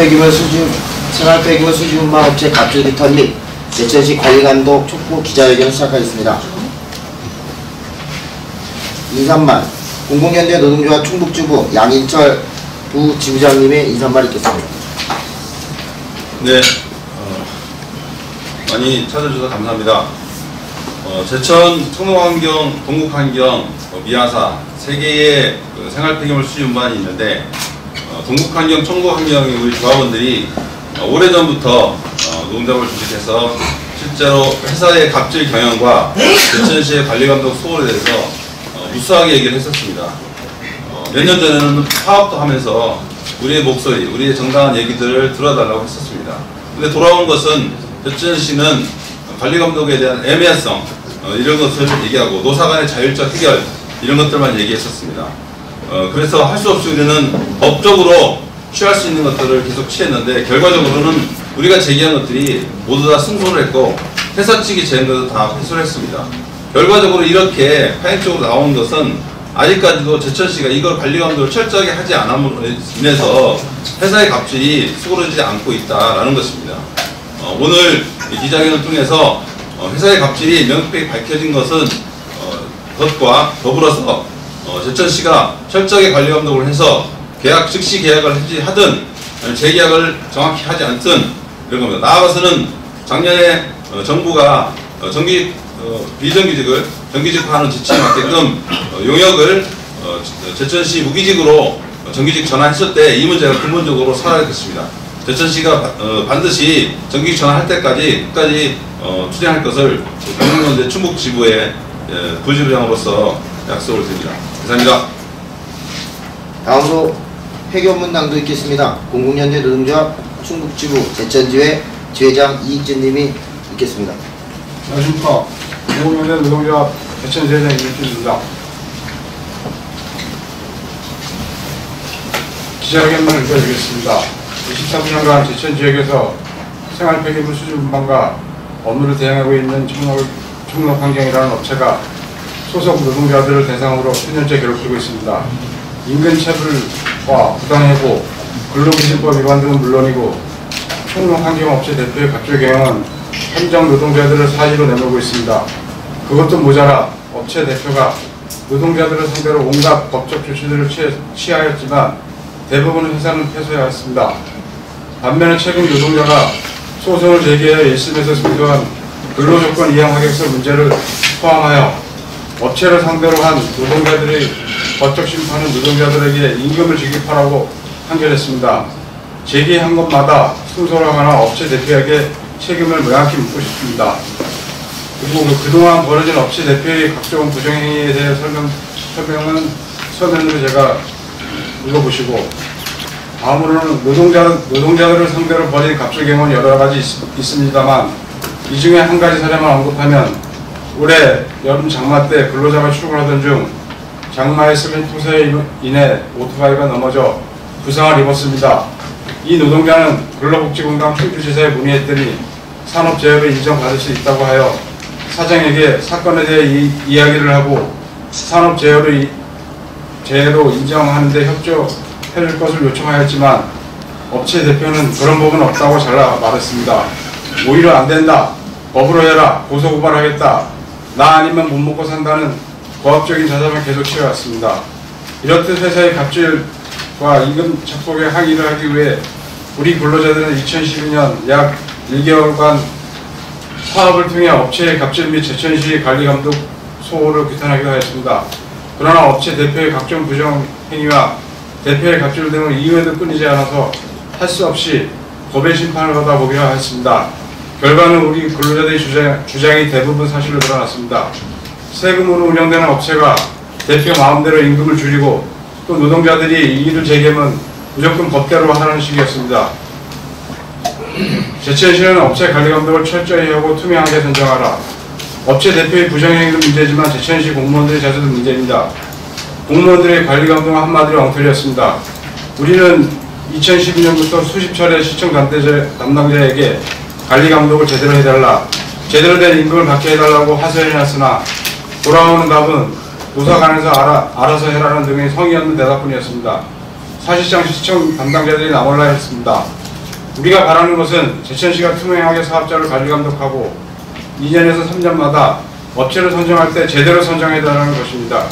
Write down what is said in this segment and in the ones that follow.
생활 폐기물 수지 운반 업체 갑질 리턴 및 제천시 관리감독 촉구 기자회견을 시작하겠습니다. 인사말 공공연대 노동조합 충북지부 양인철 부지부장님의 인사말 있겠습니다. 네, 많이 찾아주셔서 감사합니다. 제천, 청록환경, 동국환경, 미아사 세 개의 생활 폐기물 수지 운반이 있는데 동국환경, 청록환경의 우리 조합원들이 오래전부터 노동조합을 조직해서 실제로 회사의 갑질 경영과 제천시의 관리감독 소홀에 대해서 무수하게 얘기를 했었습니다. 몇 년 전에는 파업도 하면서 우리의 목소리, 우리의 정당한 얘기들을 들어달라고 했었습니다. 근데 돌아온 것은 제천시는 관리감독에 대한 애매성 이런 것을 얘기하고 노사 간의 자율적 해결 이런 것들만 얘기했었습니다. 그래서 할 수 없이 우리는 법적으로 취할 수 있는 것들을 계속 취했는데 결과적으로는 우리가 제기한 것들이 모두 다 승소를 했고 회사 측이 제한 것도 다 패소를 했습니다. 결과적으로 이렇게 파행적으로 나온 것은 아직까지도 제천시가 이걸 관리감독을 철저하게 하지 않음으로 인해서 회사의 갑질이 수그러지지 않고 있다라는 것입니다. 오늘 기자회견을 통해서 회사의 갑질이 명백히 밝혀진 것은 것과 더불어서 제천시가 철저하게 관리감독을 해서 계약 즉시 계약을 하든 재계약을 정확히 하지 않든 이런 겁니다. 나아가서는 작년에 정부가 비정규직을 정규직화하는 지침에 맞게끔 용역을 제천시 무기직으로 정규직 전환했을 때 이 문제가 근본적으로 사라졌습니다. 제천시가 반드시 정규직 전환할 때까지 끝까지 투쟁할 것을 공공연대 충북지부의 부지부장으로서 약속을 드립니다. 감사합니다. 다음으로 회견문낭도 있겠습니다. 공공연대 노동조합 충북지부 제천지회 지회장 이익진님이 있겠습니다. 안녕하십니까. 공공연대 노동조합 제천지회장 이익진입니다. 기자회견문을 읽어드리겠습니다. 23년간 제천지역에서 생활폐기물 수지 운반과 업무를 대행하고 있는 청록환경이라는 업체가 소속 노동자들을 대상으로 수년째 괴롭히고 있습니다. 임금체불과 부당해고, 근로기준법 위반 등은 물론이고 청록환경업체 대표의 갑질 경영은 현장 노동자들을 사지로 내몰고 있습니다. 그것도 모자라 업체 대표가 노동자들을 상대로 온갖 법적 조치들을 취하였지만 대부분의 회사는 패소해왔습니다. 반면에 최근 노동자가 소송을 제기하여 1심에서 승소한 근로조건 이행 하객서 문제를 포함하여 업체를 상대로 한 노동자들의 법적 심판은 노동자들에게 임금을 지급하라고 판결했습니다. 제기한 것마다 승소를 하거나 업체 대표에게 책임을 명확히 묻고 싶습니다. 그리고 그동안 벌어진 업체 대표의 각종 부정행위에 대해 서면으로 제가 읽어보시고, 다음으로는 노동자들을 상대로 벌인 갑질 경우는 여러 가지 있습니다만 이 중에 한 가지 사례만 언급하면 올해 여름 장마 때 근로자가 출근하던 중 장마에 스린 토사에 인해 오토바이가 넘어져 부상을 입었습니다. 이 노동자는 근로복지공단 충주지사에 문의했더니 산업재해를 인정받을 수 있다고 하여 사장에게 사건에 대해 이야기를 하고 산업재해로 인정하는 데 협조해줄 것을 요청하였지만 업체 대표는 그런 법은 없다고 잘라 말했습니다. 오히려 안 된다, 법으로 해라, 고소고발하겠다, 나 아니면 못 먹고 산다는 고압적인 자담을 계속 취해왔습니다. 이렇듯 회사의 갑질과 임금 착복에 항의를 하기 위해 우리 근로자들은 2012년 약 1개월간 파업을 통해 업체의 갑질 및 제천시 관리감독 소홀을 규탄하기도 하였습니다. 그러나 업체 대표의 각종 부정행위와 대표의 갑질 등을 이유에도 끊이지 않아서 할 수 없이 법의 심판을 받아보기로 했습니다. 결과는 우리 근로자들의 주장이 대부분 사실로 드러났습니다. 세금으로 운영되는 업체가 대표 마음대로 임금을 줄이고 또 노동자들이 이의를 제기하면 무조건 법대로 하라는 식이었습니다. 제천시는 업체 관리감독을 철저히 하고 투명하게 선정하라. 업체 대표의 부정행위도 문제지만 제천시 공무원들의 자세도 문제입니다. 공무원들의 관리감독은 한마디로 엉터리였습니다. 우리는 2012년부터 수십 차례 시청 담당자에게 관리감독을 제대로 해달라, 제대로 된 임금을 받게 해달라고 하소연해놨으나 돌아오는 답은 노사간에서 알아서 해라는 등의 성의 없는 대답뿐이었습니다. 사실상 시청 담당자들이 나몰라 했습니다. 우리가 바라는 것은 제천시가 투명하게 사업자를 관리감독하고 2년에서 3년마다 업체를 선정할 때 제대로 선정해달라는 것입니다.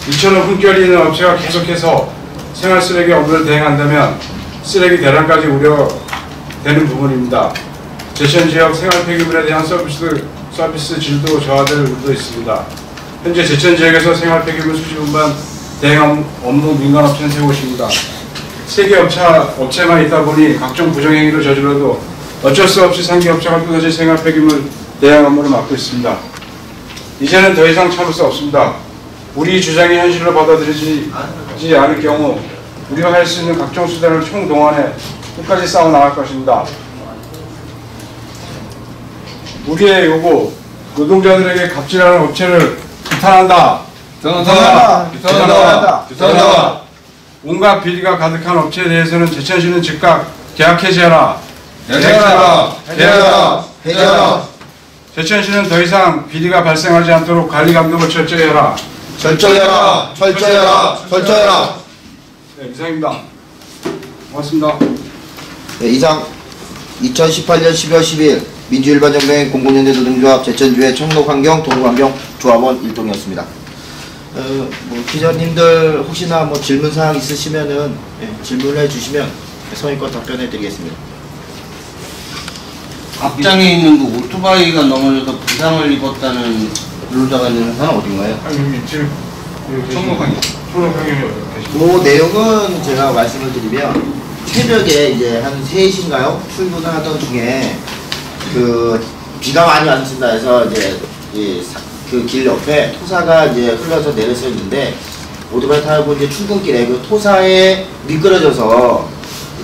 이처럼 품결이 있는 업체가 계속해서 생활쓰레기 업무를 대행한다면 쓰레기 대란까지 우려되는 부분입니다. 제천지역 생활폐기물에 대한 서비스 질도 저하될 우려도 있습니다. 현재 제천지역에서 생활폐기물 수집운반 대행 업무 민간업체는 세 곳입니다. 3개 업체만 있다 보니 각종 부정행위를 저질러도 어쩔 수 없이 상기업체가 또다시 생활폐기물 대행 업무를 맡고 있습니다. 이제는 더 이상 참을 수 없습니다. 우리 주장이 현실로 받아들이지 않을 경우 우리가 할 수 있는 각종 수단을 총동원해 끝까지 싸워 나갈 것입니다. 우리의 요구, 노동자들에게 갑질하는 업체를 비탄한다. 비탄한다. 온갖 비리가 가득한 업체에 대해서는 제천시는 즉각 계약 해지하라. 해제하라. 제천시는 더 이상 비리가 발생하지 않도록 관리 감독을 철저히 해라. 철저해라. 네, 이상입니다. 고맙습니다. 네, 이상 2018년 12월 10일 민주일반정당의 공공연대 노동조합 제천주의 청록환경 동구환경 조합원 일동이었습니다. 뭐 기자님들 혹시나 뭐 질문사항 있으시면은 질문해 주시면 성의껏 답변해 드리겠습니다. 앞장에 있는 그 오토바이가 넘어져서 부상을 입었다는 근로자가 있는 회사는 어딘가요? 아니, 지금 청록환경. 그 내용은 제가 말씀을 드리면 새벽에 이제 한 3시인가요? 출근을 하던 중에 그 비가 많이 왔습니다 해서 이제 그 길 옆에 토사가 이제 흘러서 내려서 있는데 오토바이 타고 이제 출근길에 그 토사에 미끄러져서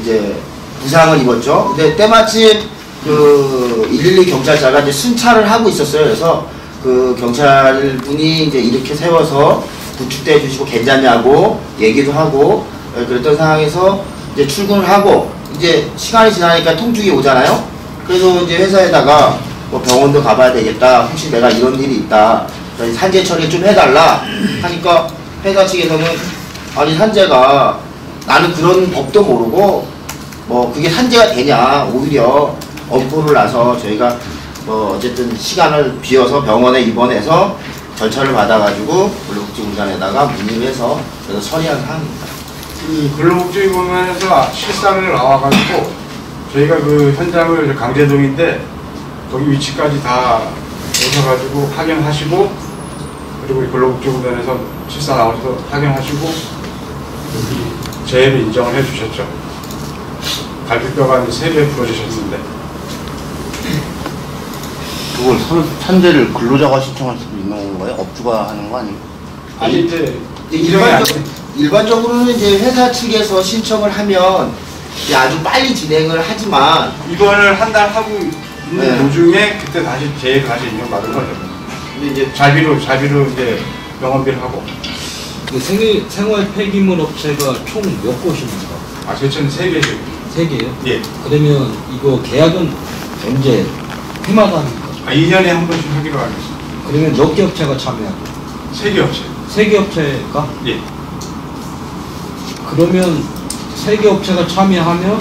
이제 부상을 입었죠. 근데 때마침 그 112 경찰차가 이제 순찰을 하고 있었어요. 그래서 그 경찰분이 이제 이렇게 세워서 구축대 해주시고 괜찮냐고 얘기도 하고 그랬던 상황에서 이제 출근을 하고 이제 시간이 지나니까 통증이 오잖아요. 그래서 이제 회사에다가 뭐 병원도 가봐야 되겠다. 혹시 내가 이런 일이 있다. 산재 처리 좀 해달라 하니까 회사 측에서는 아니 산재가 나는 그런 법도 모르고 뭐 그게 산재가 되냐. 오히려 엄포를 놔서 저희가 뭐 어쨌든 시간을 비워서 병원에 입원해서 절차를 받아가지고 근로복지공단에다가 문의를 해서 그래서 처리한 사항입니다. 그 근로복지공단에서 실상을 나와가지고 저희가 그 현장을 강제동인데 거기 위치까지 다 오셔가지고 확인하시고 그리고 근로복지공단에서 실사 나오셔서 확인하시고 여기 재해를 인정을 해주셨죠. 갈비뼈가 3개 부러지셨는데 그걸 산재를 근로자가 신청할 수도 있는 건가요? 업주가 하는 거 아니에요? 아니 이제 일반적으로는 이제 회사 측에서 신청을 하면 이제 아주 빨리 진행을 하지만 입원을 한 달 하고 있는 네. 도중에 그때 다시 재해까지 인정받은 거죠. 근데 이제 자비로 이제 병원비를 하고. 그 생활 폐기물 업체가 총 몇 곳입니까? 아, 제천 3개죠. 3개요? 예. 그러면 이거 계약은 언제 해마다 합니까? 2년에 한 번씩 하기로 알고 있습니다. 그러면 몇 개 업체가 참여하고? 3개 업체. 3개 업체가? 예. 그러면 3개 업체가 참여하면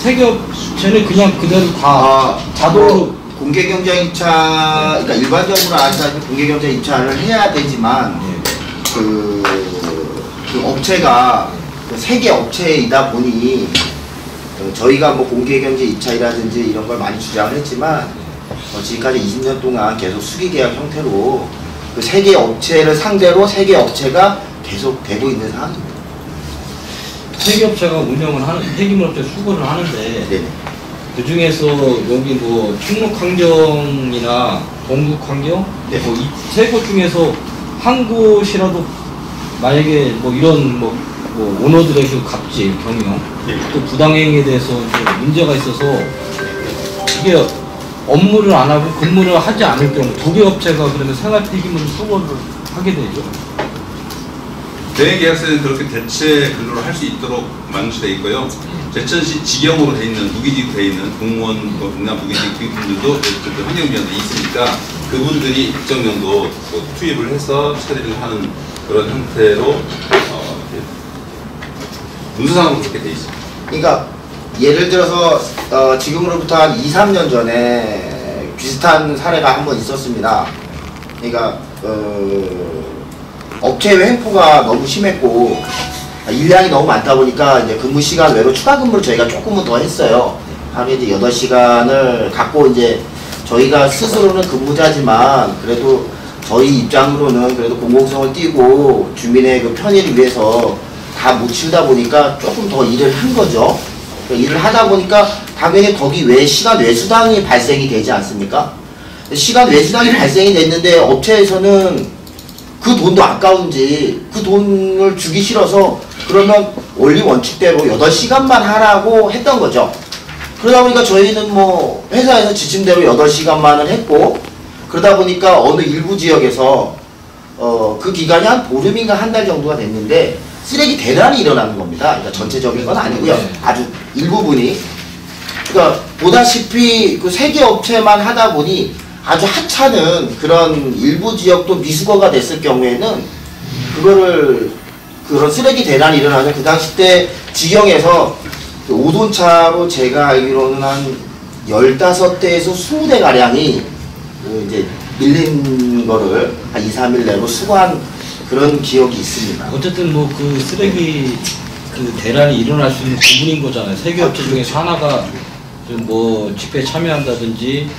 3개 업체는 그냥 그대로 다 자동으로 공개경쟁 입찰, 그러니까 일반적으로 아시다시피 공개경쟁 입찰을 해야 되지만 그 업체가 3개 업체이다 보니 저희가 뭐 공개경쟁 입찰이라든지 이런 걸 많이 주장을 했지만 지금까지 20년 동안 계속 수기계약 형태로 그 3개 업체를 상대로 3개 업체가 계속 되고 있는 상황입니다. 3개 업체가 운영을 하는 폐기물 업체 수거를 하는데 네네. 그 중에서 여기 뭐 충북환경이나 동국환경 네. 뭐 이 3곳 중에서 한 곳이라도 만약에 뭐 이런 뭐 오너들의 그 갑질 경영 또 부당행위에 대해서 이제 문제가 있어서 이게 업무를 안 하고 근무를 하지 않을 경우 2개 업체가 그러면 생활 폐기물을 수거를 하게 되죠. 대행계약서에는 그렇게 대체 근로를 할 수 있도록 만들돼 있고요. 제천시 직영으로 돼 있는 무기직으로 돼 있는 공무원이나 무기직 분들도 환경위원회에 있으니까 그분들이 일정 정도 투입을 해서 처리를 하는 그런 형태로 문서상으로 그렇게 돼 있습니다. 그러니까 예를 들어서 지금으로부터 한 2, 3년 전에 비슷한 사례가 한 번 있었습니다. 그러니까 업체 횡포가 너무 심했고 일량이 너무 많다 보니까 이제 근무 시간 외로 추가 근무를 저희가 조금은 더 했어요. 하루에 이제 8시간을 갖고 이제 저희가 스스로는 근무자지만 그래도 저희 입장으로는 그래도 공공성을 띄고 주민의 그 편의를 위해서 다 못 치우다 보니까 조금 더 일을 한 거죠. 일을 하다 보니까 당연히 거기 외에 시간 외수당이 발생이 되지 않습니까? 시간 외수당이 발생이 됐는데 업체에서는 그 돈도 아까운지 그 돈을 주기 싫어서 그러면 원리 원칙대로 8시간만 하라고 했던 거죠. 그러다 보니까 저희는 뭐 회사에서 지침대로 8시간만을 했고 그러다 보니까 어느 일부 지역에서 그 기간이 한 보름인가 한 달 정도가 됐는데 쓰레기 대란이 일어나는 겁니다. 그러니까 전체적인 건 아니고요. 아주 일부분이. 그러니까 보다시피 그 3개 업체만 하다 보니 아주 하찮은 그런 일부 지역도 미수거가 됐을 경우에는 그런 쓰레기 대란이 일어나서 그 당시 때 지경에서 그 오돈차로 제가 알기로는 한 15대에서 20대 가량이 그 이제 밀린 거를 한 2, 3일 내로 수거한 그런 기억이 있습니다. 어쨌든 뭐 그 쓰레기 그 대란이 일어날 수 있는 부분인 거잖아요. 세개 업체 중에서 하나가 좀 뭐 집회에 참여한다든지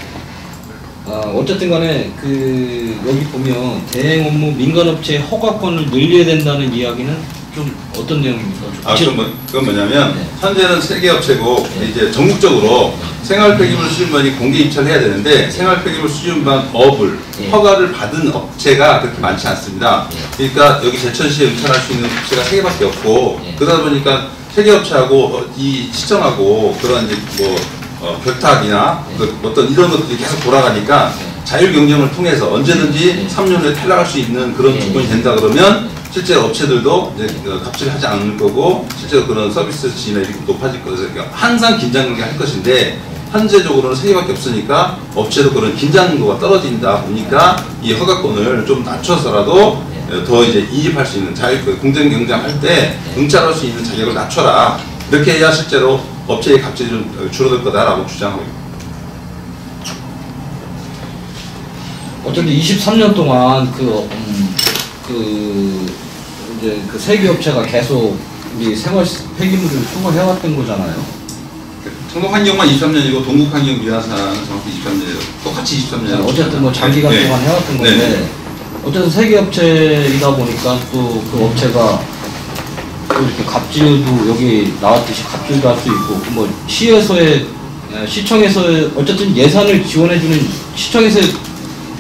어쨌든 간에 그 여기 보면 대행 업무 민간업체 허가권을 늘려야 된다는 이야기는 좀 어떤 내용입니까? 그건 뭐냐면 네. 현재는 3개 업체고 네. 이제 전국적으로 생활폐기물 수집반이 공개 입찰을 해야 되는데 생활폐기물 수집반 업을 네. 허가를 받은 업체가 그렇게 많지 않습니다. 그러니까 여기 제천시에 입찰할 수 있는 업체가 3개밖에 없고 네. 그러다 보니까 3개 업체하고 이 시청하고 그런 이제 벽탁이나 어떤 이런 것들이 계속 돌아가니까 자율 경쟁을 통해서 언제든지 3년 후에 탈락할 수 있는 그런 조건이 된다 그러면 실제 업체들도 이제 갑질을 하지 않을 거고 실제로 그런 서비스 질이 이렇게 높아질 거예요. 그러니까 항상 긴장하게 할 것인데 현재적으로는 3개밖에 없으니까 업체도 그런 긴장도가 떨어진다 보니까 이 허가권을 좀 낮춰서라도 더 이제 이입할 수 있는 공정 경쟁할 때 응찰할 수 있는 자격을 낮춰라. 이렇게 해야 실제로 업체의 갑질이 좀 줄어들 거다라고 주장하고 있습니다. 어쨌든 23년 동안 이제 그 세개 업체가 계속 우리 생활 폐기물을 수거해왔던 거잖아요. 청록환경만 23년이고 동국환경 미화사는 정확히 23년이에요. 똑같이 23년. 어쨌든 뭐 장기간 네. 동안 해왔던 건데 네. 어쨌든 세개 업체이다 보니까 또 그 업체가 또 이렇게 갑질도 여기 나왔듯이 갑질도 할 수 있고 뭐 시청에서의 어쨌든 예산을 지원해주는 시청에서의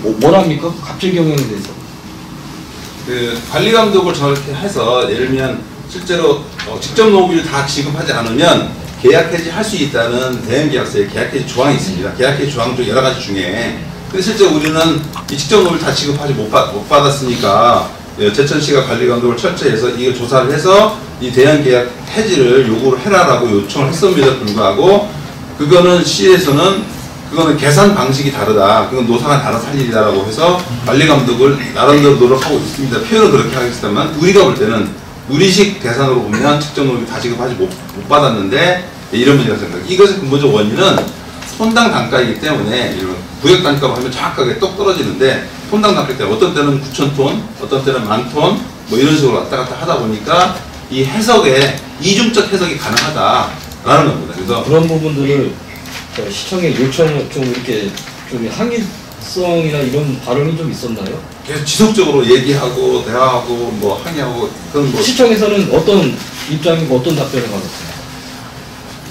뭐랍니까? 갑질 경영에 대해서. 그 관리 감독을 저렇게 해서 예를 들면 실제로 직접 노무비를 다 지급하지 않으면 계약 해지 할 수 있다는 대행 계약서에 계약 해지 조항이 있습니다. 계약 해지 조항 중 여러 가지 중에 근데 실제 우리는 이 직접 노무비를 다 지급하지 못 받았으니까 제천시가 관리 감독을 철저해서 이걸 조사를 해서 이 대행 계약 해지를 요구를 해라라고 요청을 했음에도 불구하고 그거는 시에서는 그거는 계산 방식이 다르다. 그건 노사가 알아서 할 일이다라고 해서 관리 감독을 나름대로 노력하고 있습니다. 표현은 그렇게 하겠지만 우리가 볼 때는 우리식 계산으로 보면 직접 노무비 다 지급하지 못 받았는데 이런 문제가 생깁니다. 이것의 근본적 원인은 톤당 단가이기 때문에 이런 구역 단가로 하면 정확하게 똑 떨어지는데 톤당 단가 때문에 어떤 때는 9,000톤, 어떤 때는 10,000톤 뭐 이런 식으로 왔다 갔다 하다 보니까 이 해석에 이중적 해석이 가능하다라는 겁니다. 그래서 그런 부분들을 시청에 요청을 좀 이렇게 좀 항의성이나 이런 발언이 좀 있었나요? 계속 지속적으로 얘기하고 대화하고 뭐 항의하고 그런 거. 시청에서는 어떤 입장이고 어떤 답변을 받았어요?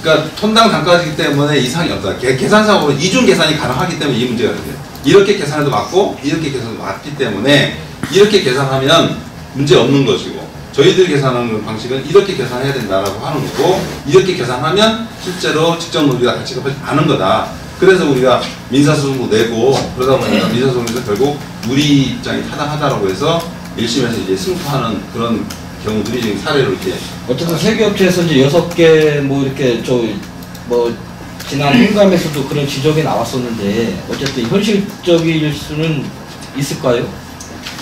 그러니까 톤당 단가이기 때문에 이상이 없다. 계산상으로 이중 계산이 가능하기 때문에 이 문제가 돼요. 이렇게 계산해도 맞고 이렇게 계산해도 맞기 때문에 이렇게 계산하면 문제 없는 것이고 저희들이 계산하는 방식은 이렇게 계산해야 된다라고 하는 거고 이렇게 계산하면 실제로 직접 노비가 같이 지급하지 않은 거다. 그래서 우리가 민사소송도 내고 그러다 보니까 민사소송에서 결국 우리 입장이 타당하다라고 해서 1심에서 이제 승소하는 그런 경우들이 지금 사례로 이렇게 어쨌든 세개 업체에서 이제 6개 뭐 이렇게 뭐 지난 행감에서도 그런 지적이 나왔었는데 어쨌든 현실적일 수는 있을까요?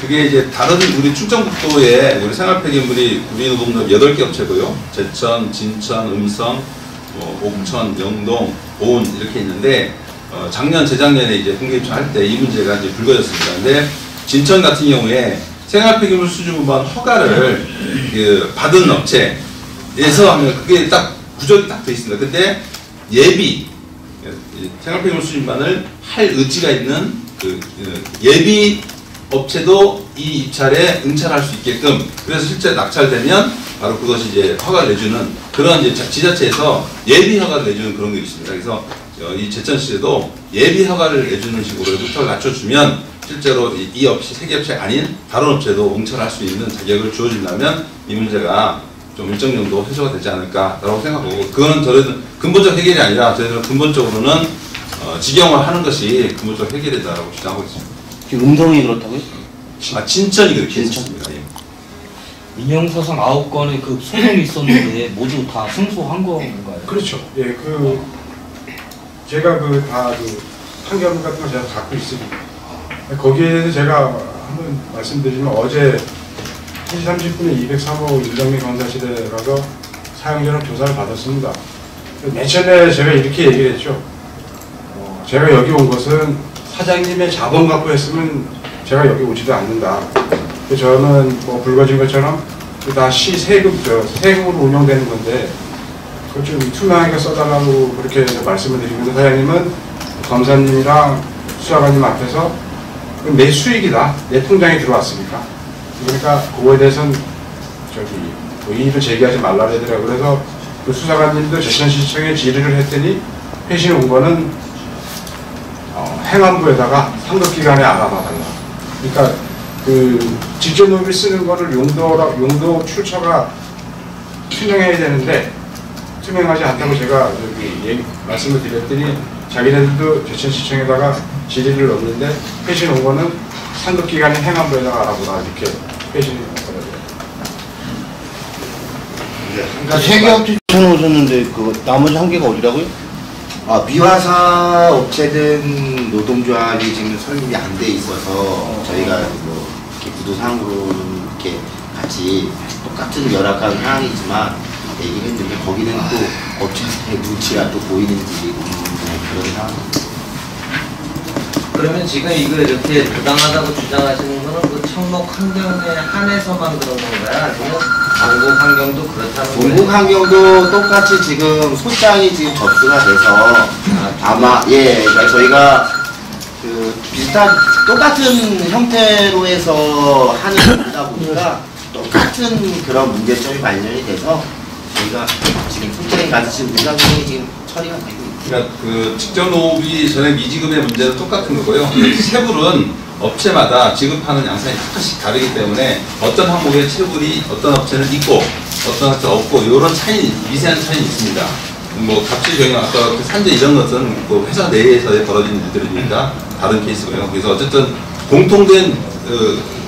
그게 이제 다른 우리 충청북도에 우리 생활폐기물이 우리 노동력 8개 업체고요. 제천, 진천, 음성, 옥천, 영동, 보은 이렇게 있는데 작년, 재작년에 이제 공개 입찰할 때 이 문제가 이제 불거졌습니다. 근데 진천 같은 경우에 생활폐기물 수주분반 허가를 받은 업체에서 하면 그게 딱 구조가 딱 돼 있습니다. 근데 예비 생활폐기물 수주분반을 할 의지가 있는 그 예비 업체도 이 입찰에 응찰할 수 있게끔, 그래서 실제 낙찰되면 바로 그것이 이제 허가를 내주는 그런 이제 지자체에서 예비 허가를 내주는 그런 게 있습니다. 그래서 이 제천시에도 예비 허가를 내주는 식으로 부탁을 낮춰주면 실제로 이 업체, 세계업체 아닌 다른 업체도 응찰할 수 있는 자격을 주어진다면 이 문제가 좀 일정 정도 해소가 되지 않을까라고 생각하고, 그거는 저희는 근본적 해결이 아니라 저희들은 근본적으로는 직영을 하는 것이 근본적 해결이다라고 주장하고 있습니다. 지금 음성이 그렇다고요? 진천이 그렇게 했습니다. 예. 민영사상 9건의 그 소송이 있었는데 모두 다 승소한 건가요? 그렇죠. 예, 제가 판결문 같은 거 제가 갖고 있으니까 거기에서 제가 한번 말씀드리면, 어제 1시 30분에 203호 일정리 건사실에 가서 사용자랑 조사를 받았습니다. 맨 처음에 제가 이렇게 얘기를 했죠. 제가 여기 온 것은 사장님의 자본 갖고 했으면 제가 여기 오지도 않는다. 저는 불거진 것처럼 다 시 세금으로 운영되는 건데 그걸 좀 투명하게 써달라고 그렇게 말씀을 드리면서, 사장님은 검사님이랑 수사관님 앞에서 내 수익이다, 내 통장에 들어왔으니까, 그러니까 그거에 대해서는 이의를 제기하지 말라 그러더라고요. 그래서 그 수사관님도 제천시청에 질의를 했더니 회신 온 거는 행안부에다가 상급기관에 알아봐달라. 그러니까 직접 노비를 쓰는 거를 용도 출처가 투명해야 되는데 투명하지 않다고 제가 말씀을 드렸더니, 자기네들도 제천시청에다가 질의를 넣었는데 회신 온 거는 상급기관인 행안부에다가 알아보라, 이렇게 회신이 왔더라고요. 세계업체 오셨는데 나머지 한 개가 어디라고요? 미화사 업체든 노동조합이 지금 설립이 안 돼 있어서 저희가 이렇게 구도상으로 이렇게 같이 똑같은 열악한 상황이지만 얘기를 했는데, 거기는 또 업체의 눈치가 또 보이는지 그런 상황입니다. 그러면 지금 이거 이렇게 부당하다고 주장하시는 거는 그 청록 환경에 한해서만 그런 건가요? 아니면 전국 환경도 그렇다는 거예요? 전국 환경도 똑같이 지금 소장이 지금 접수가 돼서 아마 그러니까 저희가 비슷한 똑같은 형태로 해서 하는 거다 보니까 똑같은 그런 문제점이 발견이 돼서 저희가 지금 소장이 가지신 문장이 지금 처리가 되고 있습니다. 그러니까 직접 노비 전액 미지급의 문제는 똑같은 거고요. 체불은 업체마다 지급하는 양상이 약간씩 다르기 때문에 어떤 항목에 체불이 어떤 업체는 있고 어떤 업체는 없고, 이런 미세한 차이는 있습니다. 갑질 경영, 아까 산재 이런 것은 회사 내에서 벌어진 일들이니까 다른 케이스고요. 그래서 어쨌든 공통된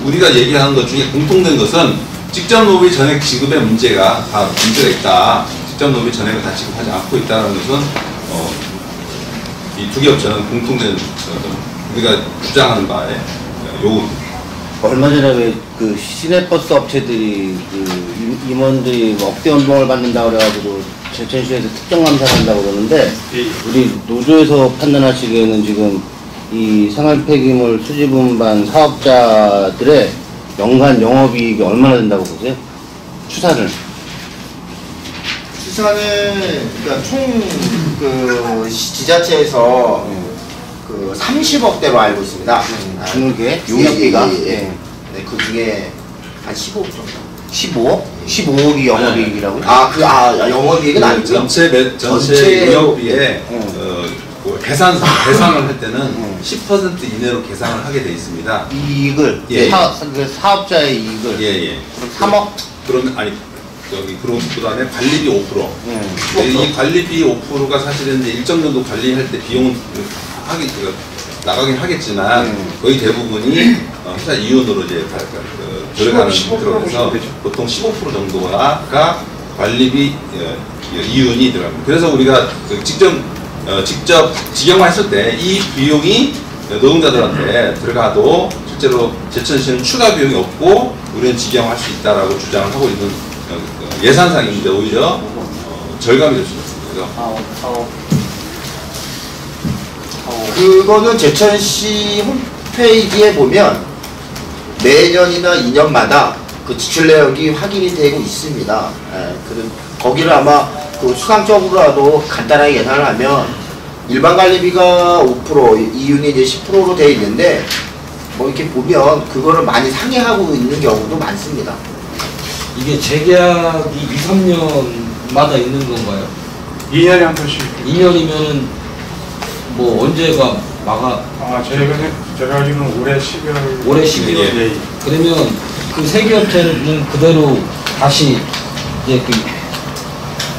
우리가 얘기하는 것 중에 공통된 것은 직접 노비 전액 지급의 문제가 다 문제가 있다. 직접 노비 전액을 다 지급하지 않고 있다는 것은 이 두 개 업체는 공통된 우리가 주장하는 바에 요구입니다. 얼마 전에 시내버스 업체들이 임원들이 억대 연봉을 받는다고 그래가지고 제천시에서 특정감사를 한다고 그러는데, 우리 노조에서 판단하시기에는 지금 이 생활폐기물 수지분반 사업자들의 연간 영업이익이 얼마나 된다고 보세요? 추산을. 그러니까 총 지자체에서 30억대로 알고 있습니다. 주는 용역비가? 네, 그 중에 한 15% 정도. 15억? 15억이 영업이익이라고요? 영업이익은 아니고요. 전체 영업비에 계산을 할 때는 10% 이내로 계산을 하게 돼 있습니다. 이익을? 예. 사업자의 이익을? 예. 그럼 3억? 그러면 그 다음에 관리비 5%. 이 관리비 5%가 사실은 이제 일정 정도 관리할 때 비용은 나가긴 하겠지만 거의 대부분이 회사 이윤으로 이제 들어가는 들어가서 보통 15% 정도가 관리비 이윤이 들어갑니다. 그래서 우리가 직접 직영화했을 때 이 비용이 노동자들한테 들어가도 실제로 제천시는 추가 비용이 없고 우리는 직영화할 수 있다라고 주장을 하고 있는 예산상인데 오히려 절감이 될 수 있습니다. 있고요. 그거는 제천시 홈페이지에 보면 매년이나 2년마다 그 지출 내역이 확인이 되고 있습니다. 거기를 아마 그 수상적으로라도 간단하게 계산을 하면 일반 관리비가 5%, 이윤이 이제 10%로 되어 있는데 뭐 이렇게 보면 그거를 많이 상회하고 있는 경우도 많습니다. 이게 재계약이 2, 3년마다 있는 건가요? 2년에 한 번씩. 2년이면은 뭐 언제가 제가 알기로는 올해 12월. 올해 12월. 예. 그러면 그 세 개 업체는 그대로 다시 이제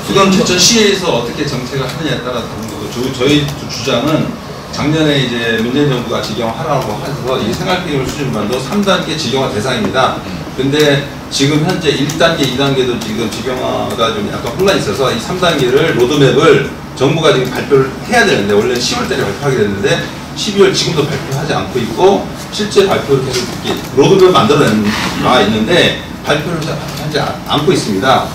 그건 제천시에서 어떻게 정책을 하느냐에 따라 다른 거고, 저희 주장은 작년에 이제 문재인 정부가 직영화하라고 해서 이 생활피해물 수준반도 3단계 직영화 대상입니다. 근데 지금 현재 1단계, 2단계도 지금 직영화가 좀 약간 혼란이 있어서 이 3단계를 로드맵을 정부가 지금 발표를 해야 되는데, 원래는 10월달에 발표하게 됐는데 12월 지금도 발표하지 않고 있고, 실제 발표를 계속 이렇게 로드맵을 만들어내가 있는데 발표를 하지 않고 있습니다.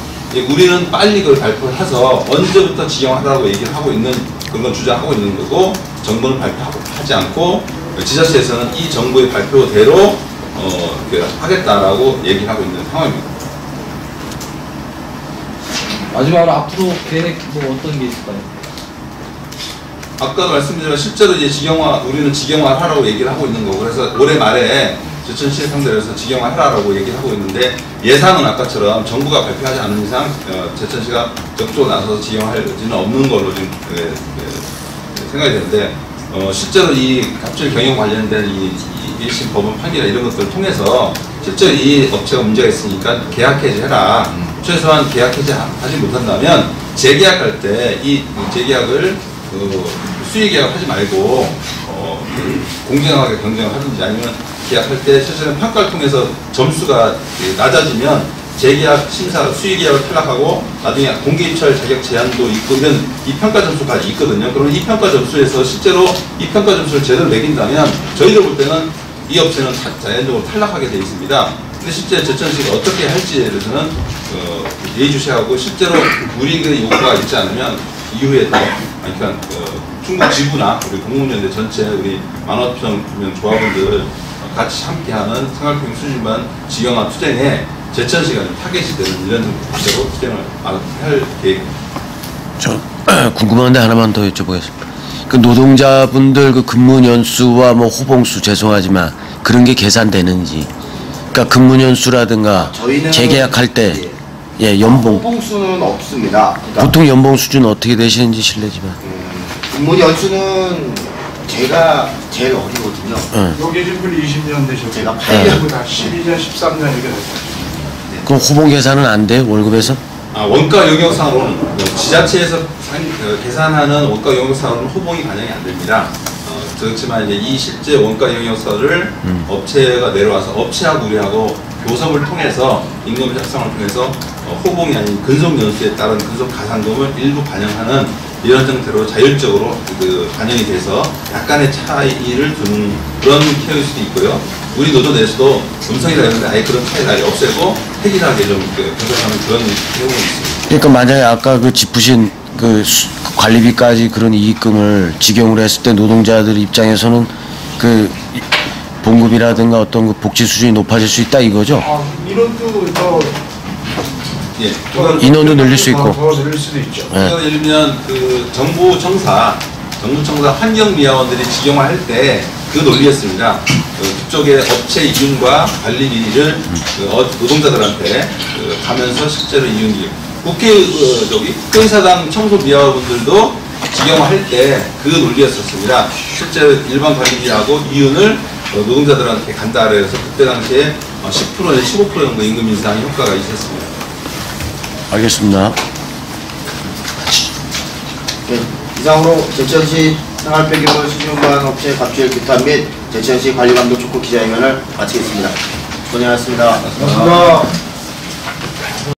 우리는 빨리 그걸 발표를 해서 언제부터 지정하라고 얘기를 하고 있는 그런 주장하고 있는 거고, 정부는 발표하지 않고 지자체에서는 이 정부의 발표대로 하겠다라고 얘기를 하고 있는 상황입니다. 마지막으로 앞으로 계획 뭐 어떤 게 있을까요? 아까도 말씀드렸지만 실제로 이제 우리는 직영화를 하라고 얘기를 하고 있는 거고, 그래서 올해 말에 제천시를 상대로 해서 직영화를 하라고 얘기를 하고 있는데, 예상은 아까처럼 정부가 발표하지 않는 이상 제천시가 적극적으로 나서서 직영화할 의지는 없는 걸로 지금 생각이 되는데, 실제로 이 갑질 경영 관련된 이 1심 법원 판결이나 이런 것들을 통해서 실제로 이 업체가 문제가 있으니까 계약 해지해라. 최소한 계약 해지하지 못한다면 재계약할 때 이 재계약을 수의계약을 하지 말고 공정하게 경쟁을 하든지, 아니면 계약할 때 실제로 평가를 통해서 점수가 낮아지면 재계약 심사 수의계약을 탈락하고 나중에 공개입찰 자격 제한도 있고 이런 이 평가 점수까지 있거든요. 그러면 이 평가 점수에서 실제로 이 평가 점수를 제대로 매긴다면 저희들 볼 때는 이 업체는 자연적으로 탈락하게 되어 있습니다. 근데 실제 제천시가 어떻게 할지에 대해서는 예의주시하고, 실제로 우리 그 요구가 있지 않으면 이후에 그러니까 충북 지부나 우리 공무원연대 전체 우리 만화평 조합원들 같이 함께하는 생활평 수준반 직영화 투쟁에 제천시가 타겟이 되는 이런 구체로 투쟁을 할 계획입니다. 저 궁금한데 하나만 더 여쭤보겠습니다. 그 노동자분들 그 근무 연수와 뭐 호봉수, 죄송하지만 그런 게 계산되는지, 그러니까 근무 연수라든가 재계약할 때 연봉 호봉수는 없습니다. 그러니까 보통 연봉 수준 어떻게 되시는지 실례지만. 근무 연수는 제가 제일 어리거든요. 여기 계신 분이 20년 되셨고, 제가 8년. 다 12년, 13년 이렇게 됐어요. 그럼 호봉 계산은 안 돼요? 월급에서? 원가 영역상으로는 지자체에서 계산하는 원가 영역상으로는 호봉이 반영이 안 됩니다. 그렇지만 이제 이 실제 원가 영역서를 업체가 내려와서 업체하고 우리하고 교섭을 통해서 임금 협상을 통해서 호봉이 아닌 근속 연수에 따른 근속 가산금을 일부 반영하는 이런 형태로 자율적으로 반영이 돼서 약간의 차이를 두는 그런 케어일 수도 있고요. 우리 노조 내에서도 음성이라 했는데 아예 그런 차이를 없애고 획일하게 좀 분석하는 그런 경우가 있습니다. 그러니까 만약에 아까 그 짚으신 그 관리비까지 그런 이익금을 직영으로 했을 때 노동자들 입장에서는 그 봉급이라든가 어떤 그 복지 수준이 높아질 수 있다 이거죠? 인원도 더 인원도 늘릴 수 있고 더 늘릴 수도 있죠. 예를 들면 그 정부 청사 환경미화원들이 직영화할 때 그 논리였습니다. 그쪽에 업체 이윤과 관리비를 노동자들한테 가면서 실제로 이윤기. 국회의사당 청소미화원분들도 직영화할 때 그 논리였었습니다. 실제 일반 관리비하고 이윤을 노동자들한테 간다 그래서 그때 당시에 10% 내지 15% 정도 임금 인상 효과가 있었습니다. 알겠습니다. 네, 이상으로 제천시 생활폐기물 수준반 업체 갑질 규탄 및 제천시 관리감독 촉구 기자회견을 마치겠습니다. 고생하셨습니다. 고맙습니다.